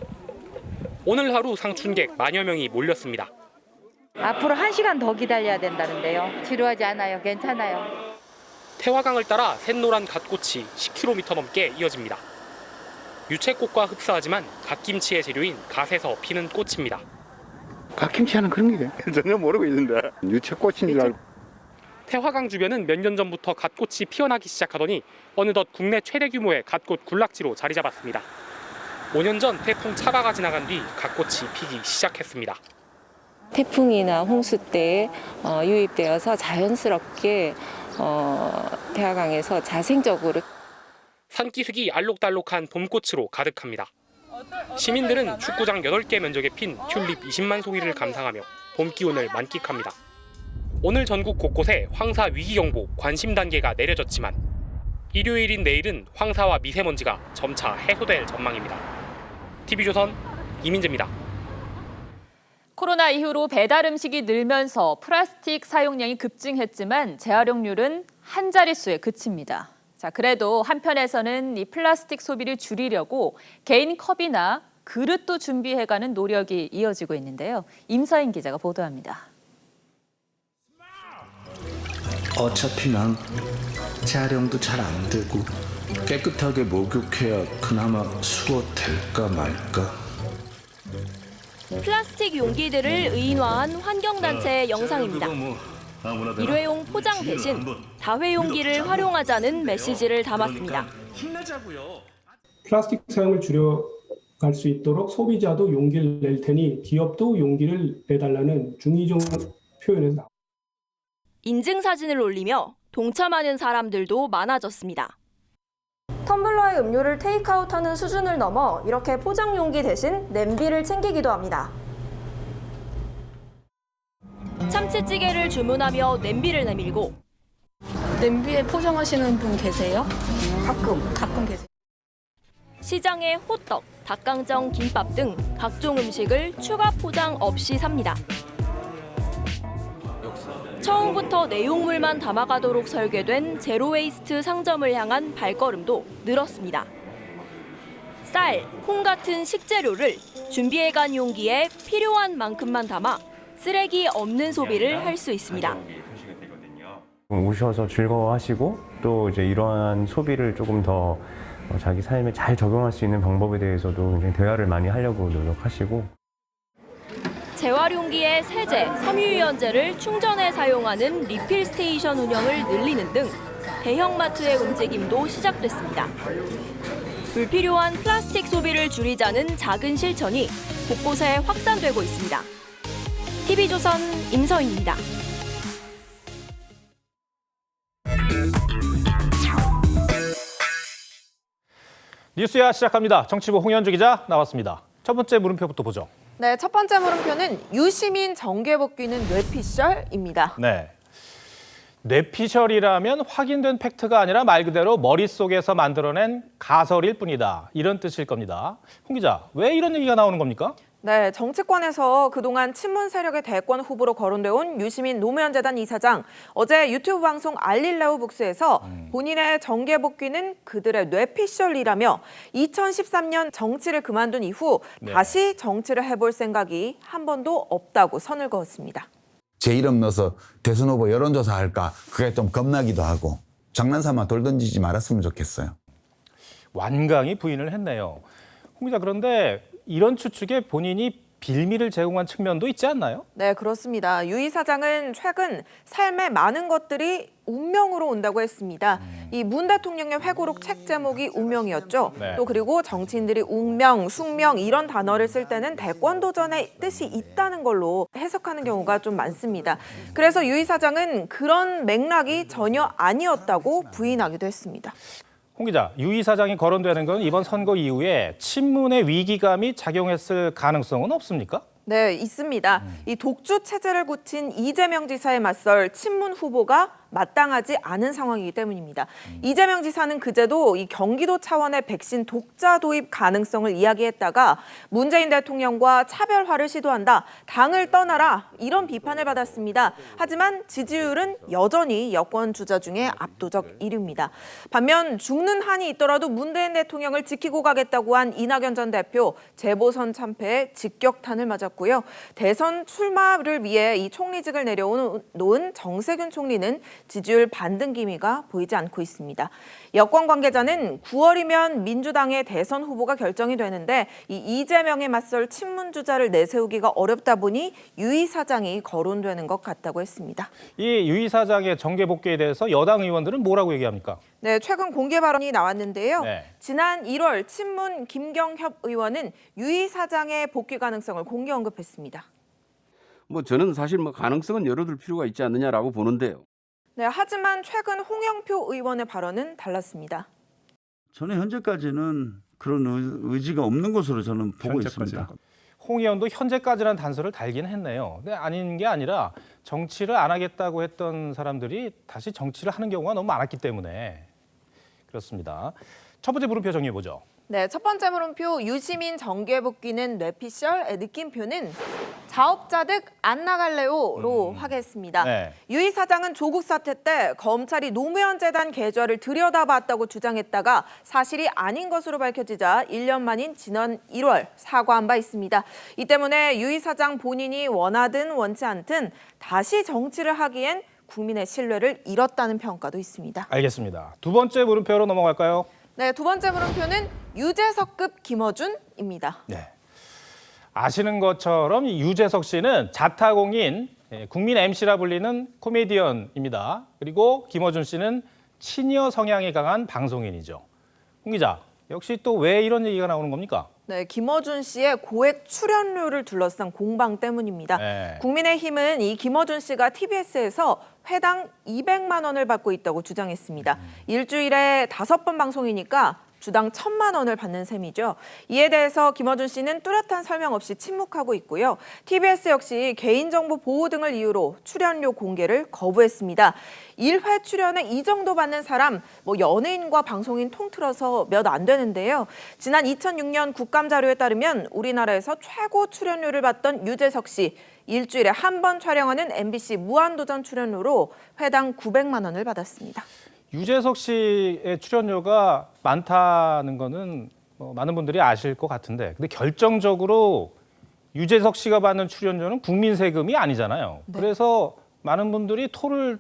오늘 하루 상춘객 만여 명이 몰렸습니다. 앞으로 1시간 더 기다려야 된다는데요. 지루하지 않아요. 괜찮아요. 태화강을 따라 샛노란 갓꽃이 10km 넘게 이어집니다. 유채꽃과 흡사하지만 갓김치의 재료인 갓에서 피는 꽃입니다. 갓김치 하는 그런 게 전혀 모르고 있는데 유채꽃인 줄 알고. 태화강 주변은 몇 년 전부터 갓꽃이 피어나기 시작하더니 어느덧 국내 최대 규모의 갓꽃 군락지로 자리 잡았습니다. 5년 전 태풍 차바가 지나간 뒤 갓꽃이 피기 시작했습니다. 태풍이나 홍수 때 유입되어서 자연스럽게 태화강에서 자생적으로 산기슭이 알록달록한 봄꽃으로 가득합니다. 시민들은 축구장 8개 면적에 핀 튤립 20만 송이를 감상하며 봄 기운을 만끽합니다. 오늘 전국 곳곳에 황사 위기경보 관심 단계가 내려졌지만 일요일인 내일은 황사와 미세먼지가 점차 해소될 전망입니다. TV조선 이민재입니다. 코로나 이후로 배달 음식이 늘면서 플라스틱 사용량이 급증했지만 재활용률은 한 자릿수에 그칩니다. 자, 그래도 한편에서는 이 플라스틱 소비를 줄이려고 개인 컵이나 그릇도 준비해가는 노력이 이어지고 있는데요. 임서인 기자가 보도합니다. 어차피 난 재활용도 잘 안 되고 깨끗하게 목욕해야 그나마 수거될까 말까. 플라스틱 용기들을 의인화한 환경단체의 영상입니다. 일회용 포장 대신 다회용기를 활용하자는 메시지를 담았습니다. 플라스틱 사용을 줄여갈 수 있도록 소비자도 용기를 낼 테니 기업도 용기를 내달라는 중의적 표현에서 나옵니다. 인증사진을 올리며 동참하는 사람들도 많아졌습니다. 텀블러에 음료를 테이크아웃하는 수준을 넘어 이렇게 포장 용기 대신 냄비를 챙기기도 합니다. 참치찌개를 주문하며 냄비를 내밀고 냄비에 포장하시는 분 계세요? 가끔 계세요. 시장에 호떡, 닭강정, 김밥 등 각종 음식을 추가 포장 없이 삽니다. 처음부터 내용물만 담아가도록 설계된 제로웨이스트 상점을 향한 발걸음도 늘었습니다. 쌀, 콩 같은 식재료를 준비해간 용기에 필요한 만큼만 담아 쓰레기 없는 소비를 할 수 있습니다. 오셔서 즐거워하시고 또 이제 이러한 소비를 조금 더 자기 삶에 잘 적용할 수 있는 방법에 대해서도 굉장히 대화를 많이 하려고 노력하시고. 재활용기에 세제, 섬유유연제를 충전해 사용하는 리필 스테이션 운영을 늘리는 등 대형마트의 움직임도 시작됐습니다. 불필요한 플라스틱 소비를 줄이자는 작은 실천이 곳곳에 확산되고 있습니다. TV조선 임서인입니다. 뉴스야 시작합니다. 정치부 홍현주 기자 나왔습니다. 첫 번째 물음표부터 보죠. 네, 첫 번째 물음표는 유시민 정계 복귀는 뇌피셜입니다. 네. 뇌피셜이라면 확인된 팩트가 아니라 말 그대로 머릿속에서 만들어낸 가설일 뿐이다. 이런 뜻일 겁니다. 홍 기자, 왜 이런 얘기가 나오는 겁니까? 네, 정치권에서 그동안 친문 세력의 대권 후보로 거론돼 온 유시민 노무현 재단 이사장, 어제 유튜브 방송 알릴레오 북스에서 본인의 정계 복귀는 그들의 뇌피셜이라며 2013년 정치를 그만둔 이후 다시 정치를 해볼 생각이 한 번도 없다고 선을 그었습니다. 제 이름 넣어서 대선 후보 여론조사 할까 그게 좀 겁나기도 하고 장난삼아 돌 던지지 말았으면 좋겠어요. 완강히 부인을 했네요. 홍 기자, 그런데 이런 추측에 본인이 빌미를 제공한 측면도 있지 않나요? 네, 그렇습니다. 유 이사장은 최근 삶의 많은 것들이 운명으로 온다고 했습니다. 이 문 대통령의 회고록 책 제목이 운명이었죠. 네. 또 그리고 정치인들이 운명, 숙명 이런 단어를 쓸 때는 대권 도전의 뜻이 있다는 걸로 해석하는 경우가 좀 많습니다. 그래서 유 이사장은 그런 맥락이 전혀 아니었다고 부인하기도 했습니다. 홍 기자, 유 이사장이 거론되는 건 이번 선거 이후에 친문의 위기감이 작용했을 가능성은 없습니까? 네, 있습니다. 이 독주 체제를 굳힌 이재명 지사에 맞설 친문 후보가 마땅하지 않은 상황이기 때문입니다. 이재명 지사는 그제도 이 경기도 차원의 백신 독자 도입 가능성을 이야기했다가 문재인 대통령과 차별화를 시도한다, 당을 떠나라 이런 비판을 받았습니다. 하지만 지지율은 여전히 여권 주자 중에 압도적 1위입니다. 반면 죽는 한이 있더라도 문재인 대통령을 지키고 가겠다고 한 이낙연 전 대표 재보선 참패에 직격탄을 맞았고요. 대선 출마를 위해 이 총리직을 내려놓은 정세균 총리는 지지율 반등 기미가 보이지 않고 있습니다. 여권 관계자는 9월이면 민주당의 대선 후보가 결정이 되는데 이 이재명에 맞설 친문 주자를 내세우기가 어렵다 보니 유 이사장이 거론되는 것 같다고 했습니다. 이 유 이사장의 정계 복귀에 대해서 여당 의원들은 뭐라고 얘기합니까? 네, 최근 공개 발언이 나왔는데요. 네. 지난 1월 친문 김경협 의원은 유 이사장의 복귀 가능성을 공개 언급했습니다. 저는 사실 가능성은 열어둘 필요가 있지 않느냐라고 보는데요. 네, 하지만 최근 홍영표 의원의 발언은 달랐습니다. 저는 현재까지는 그런 의지가 없는 것으로 저는 보고 있습니다. 홍 의원도 현재까지라는 단서를 달긴 했네요. 근데 아닌 게 아니라 정치를 안 하겠다고 했던 사람들이 다시 정치를 하는 경우가 너무 많았기 때문에 그렇습니다. 첫 번째 물음표 정리해보죠. 네, 첫 번째 물음표 유시민 정계 복귀는 뇌피셜의 느낌표는 자업자 득 안 나갈래요로 하겠습니다. 네. 유이 사장은 조국 사태 때 검찰이 노무현 재단 계좌를 들여다봤다고 주장했다가 사실이 아닌 것으로 밝혀지자 1년 만인 지난 1월 사과한 바 있습니다. 이 때문에 유이 사장 본인이 원하든 원치 않든 다시 정치를 하기엔 국민의 신뢰를 잃었다는 평가도 있습니다. 알겠습니다. 두 번째 물음표로 넘어갈까요? 네, 두 번째 물음표는 유재석급 김어준입니다. 네. 아시는 것처럼 유재석 씨는 자타공인 국민 MC라 불리는 코미디언입니다. 그리고 김어준 씨는 친여 성향이 강한 방송인이죠. 홍 기자, 역시 또 왜 이런 얘기가 나오는 겁니까? 네, 김어준 씨의 고액 출연료를 둘러싼 공방 때문입니다. 네. 국민의힘은 이 김어준 씨가 TBS에서 회당 200만 원을 받고 있다고 주장했습니다. 일주일에 5번 방송이니까 주당 1,000만 원을 받는 셈이죠. 이에 대해서 김어준 씨는 뚜렷한 설명 없이 침묵하고 있고요. TBS 역시 개인정보 보호 등을 이유로 출연료 공개를 거부했습니다. 1회 출연에 이 정도 받는 사람, 연예인과 방송인 통틀어서 몇 안 되는데요. 지난 2006년 국감 자료에 따르면 우리나라에서 최고 출연료를 받던 유재석 씨, 일주일에 한 번 촬영하는 MBC 무한도전 출연료로 회당 900만 원을 받았습니다. 유재석 씨의 출연료가 많다는 거는 많은 분들이 아실 것 같은데, 근데 결정적으로 유재석 씨가 받는 출연료는 국민 세금이 아니잖아요. 네. 그래서 많은 분들이 토를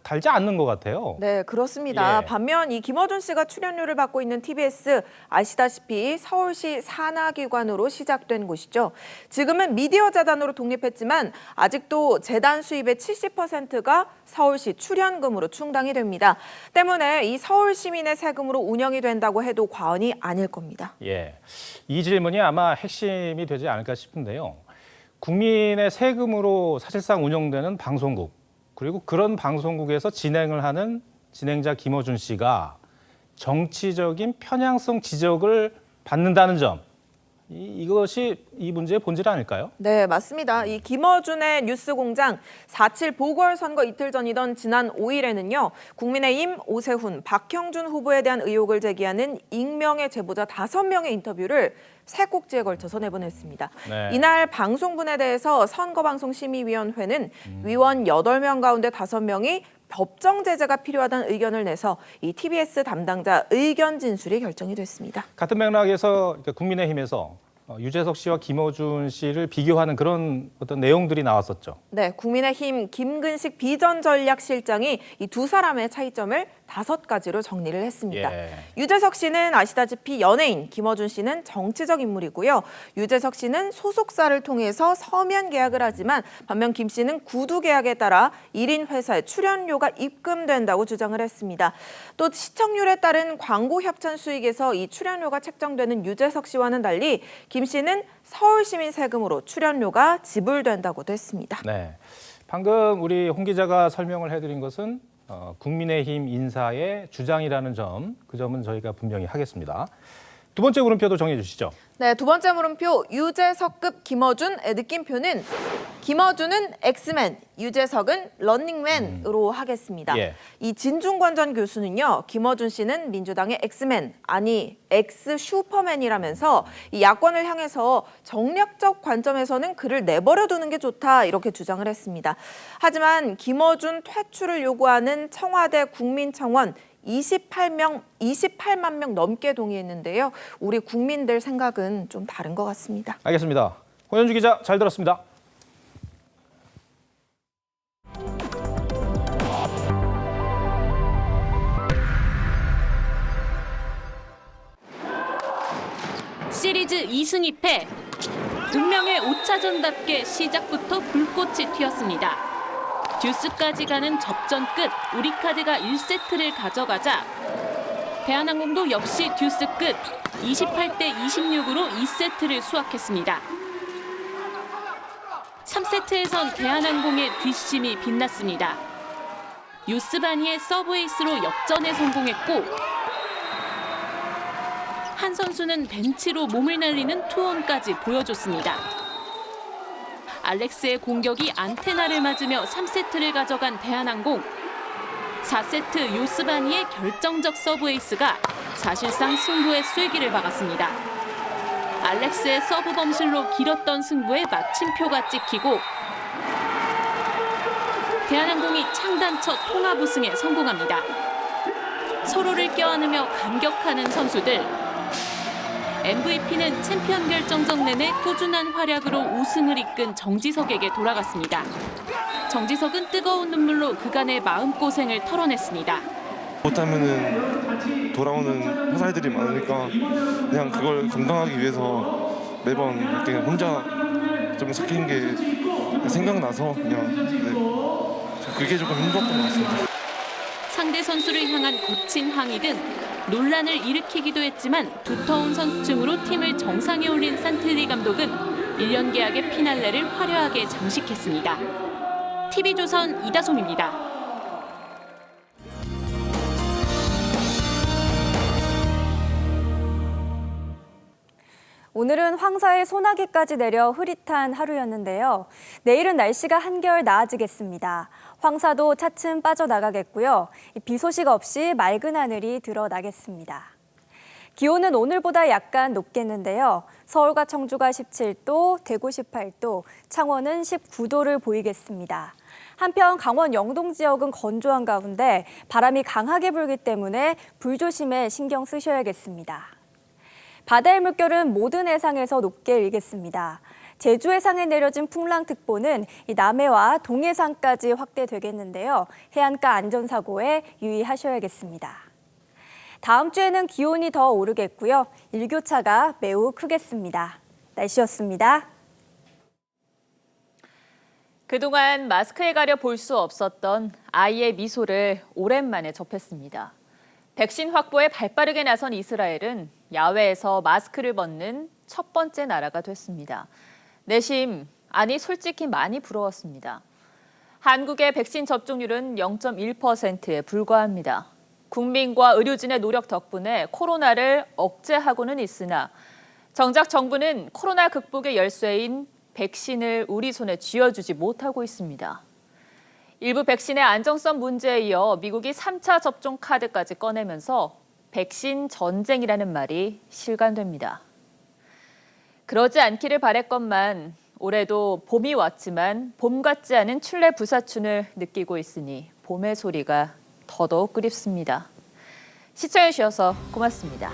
달지 않는 것 같아요. 네, 그렇습니다. 예. 반면 이 김어준 씨가 출연료를 받고 있는 TBS, 아시다시피 서울시 산하기관으로 시작된 곳이죠. 지금은 미디어재단으로 독립했지만 아직도 재단 수입의 70%가 서울시 출연금으로 충당이 됩니다. 때문에 이 서울 시민의 세금으로 운영이 된다고 해도 과언이 아닐 겁니다. 예, 이 질문이 아마 핵심이 되지 않을까 싶은데요. 국민의 세금으로 사실상 운영되는 방송국, 그리고 그런 방송국에서 진행을 하는 진행자 김어준 씨가 정치적인 편향성 지적을 받는다는 점, 이것이 이 문제의 본질 아닐까요? 네, 맞습니다. 이 김어준의 뉴스공장 4.7 보궐선거 이틀 전이던 지난 5일에는요. 국민의힘 오세훈, 박형준 후보에 대한 의혹을 제기하는 익명의 제보자 5명의 인터뷰를 3꼭지에 걸쳐서 내보냈습니다. 네. 이날 방송분에 대해서 선거방송심의위원회는 위원 8명 가운데 5명이 법정 제재가 필요하다는 의견을 내서 이 TBS 담당자 의견 진술이 결정이 됐습니다. 같은 맥락에서 국민의힘에서 유재석 씨와 김어준 씨를 비교하는 그런 어떤 내용들이 나왔었죠. 네, 국민의힘 김근식 비전전략실장이 이 두 사람의 차이점을 5가지로 정리를 했습니다. 예. 유재석 씨는 아시다시피 연예인, 김어준 씨는 정치적 인물이고요. 유재석 씨는 소속사를 통해서 서면 계약을 하지만 반면 김 씨는 구두 계약에 따라 1인 회사에 출연료가 입금된다고 주장을 했습니다. 또 시청률에 따른 광고 협찬 수익에서 이 출연료가 책정되는 유재석 씨와는 달리 김 씨는 서울시민 세금으로 출연료가 지불된다고도 했습니다. 네, 방금 우리 홍 기자가 설명을 해드린 것은 국민의힘 인사의 주장이라는 점, 그 점은 저희가 분명히 하겠습니다. 두 번째 물음표도 정해 주시죠. 네, 두 번째 물음표 유재석급 김어준의 느낌표는 김어준은 엑스맨, 유재석은 런닝맨으로 하겠습니다. 예. 이 진중권 전 교수는요, 김어준 씨는 민주당의 엑스맨, 아니 엑스 슈퍼맨이라면서 이 야권을 향해서 정략적 관점에서는 그를 내버려 두는 게 좋다 이렇게 주장을 했습니다. 하지만 김어준 퇴출을 요구하는 청와대 국민청원 28만 명 넘게 동의했는데요. 우리 국민들 생각은 좀 다른 것 같습니다. 알겠습니다. 홍현주 기자 잘 들었습니다. 시리즈 2승 2패. 운명의 5차전답게 시작부터 불꽃이 튀었습니다. 듀스까지 가는 접전 끝 우리카드가 1세트를 가져가자 대한항공도 역시 듀스 끝 28대 26으로 2세트를 수확했습니다. 3세트에선 대한항공의 뒷심이 빛났습니다. 유스바니의 서브에이스로 역전에 성공했고 한 선수는 벤치로 몸을 날리는 투혼까지 보여줬습니다. 알렉스의 공격이 안테나를 맞으며 3세트를 가져간 대한항공. 4세트 요스바니의 결정적 서브에이스가 사실상 승부의 쐐기를 박았습니다. 알렉스의 서브 범실로 길었던 승부에 마침표가 찍히고 대한항공이 창단 첫 통합 우승에 성공합니다. 서로를 껴안으며 감격하는 선수들. MVP는 챔피언 결정전 내내 꾸준한 활약으로 우승을 이끈 정지석에게 돌아갔습니다. 정지석은 뜨거운 눈물로 그간의 마음고생을 털어냈습니다. 못하면은 돌아오는 화살들이 많으니까 그냥 그걸 감당하기 위해서 매번 이렇게 혼자 좀 삭힌 게 생각나서 그냥 그게 조금 힘들었던 것 같습니다. 상대 선수를 향한 거친 항의 등 논란을 일으키기도 했지만 두터운 선수층으로 팀을 정상에 올린 산트리 감독은 1년 계약의 피날레를 화려하게 장식했습니다. TV조선 이다솜입니다. 오늘은 황사에 소나기까지 내려 흐릿한 하루였는데요. 내일은 날씨가 한결 나아지겠습니다. 황사도 차츰 빠져나가겠고요. 비 소식 없이 맑은 하늘이 드러나겠습니다. 기온은 오늘보다 약간 높겠는데요. 서울과 청주가 17도, 대구 18도, 창원은 19도를 보이겠습니다. 한편 강원 영동 지역은 건조한 가운데 바람이 강하게 불기 때문에 불조심에 신경 쓰셔야겠습니다. 바다의 물결은 모든 해상에서 높게 일겠습니다. 제주 해상에 내려진 풍랑특보는 남해와 동해상까지 확대되겠는데요. 해안가 안전사고에 유의하셔야겠습니다. 다음 주에는 기온이 더 오르겠고요. 일교차가 매우 크겠습니다. 날씨였습니다. 그동안 마스크에 가려 볼 수 없었던 아이의 미소를 오랜만에 접했습니다. 백신 확보에 발빠르게 나선 이스라엘은 야외에서 마스크를 벗는 첫 번째 나라가 됐습니다. 내심, 아니 솔직히 많이 부러웠습니다. 한국의 백신 접종률은 0.1%에 불과합니다. 국민과 의료진의 노력 덕분에 코로나를 억제하고는 있으나 정작 정부는 코로나 극복의 열쇠인 백신을 우리 손에 쥐어주지 못하고 있습니다. 일부 백신의 안정성 문제에 이어 미국이 3차 접종 카드까지 꺼내면서 백신 전쟁이라는 말이 실감됩니다. 그러지 않기를 바랬건만 올해도 봄이 왔지만 봄 같지 않은 출래 부사춘을 느끼고 있으니 봄의 소리가 더더욱 그립습니다. 시청해주셔서 고맙습니다.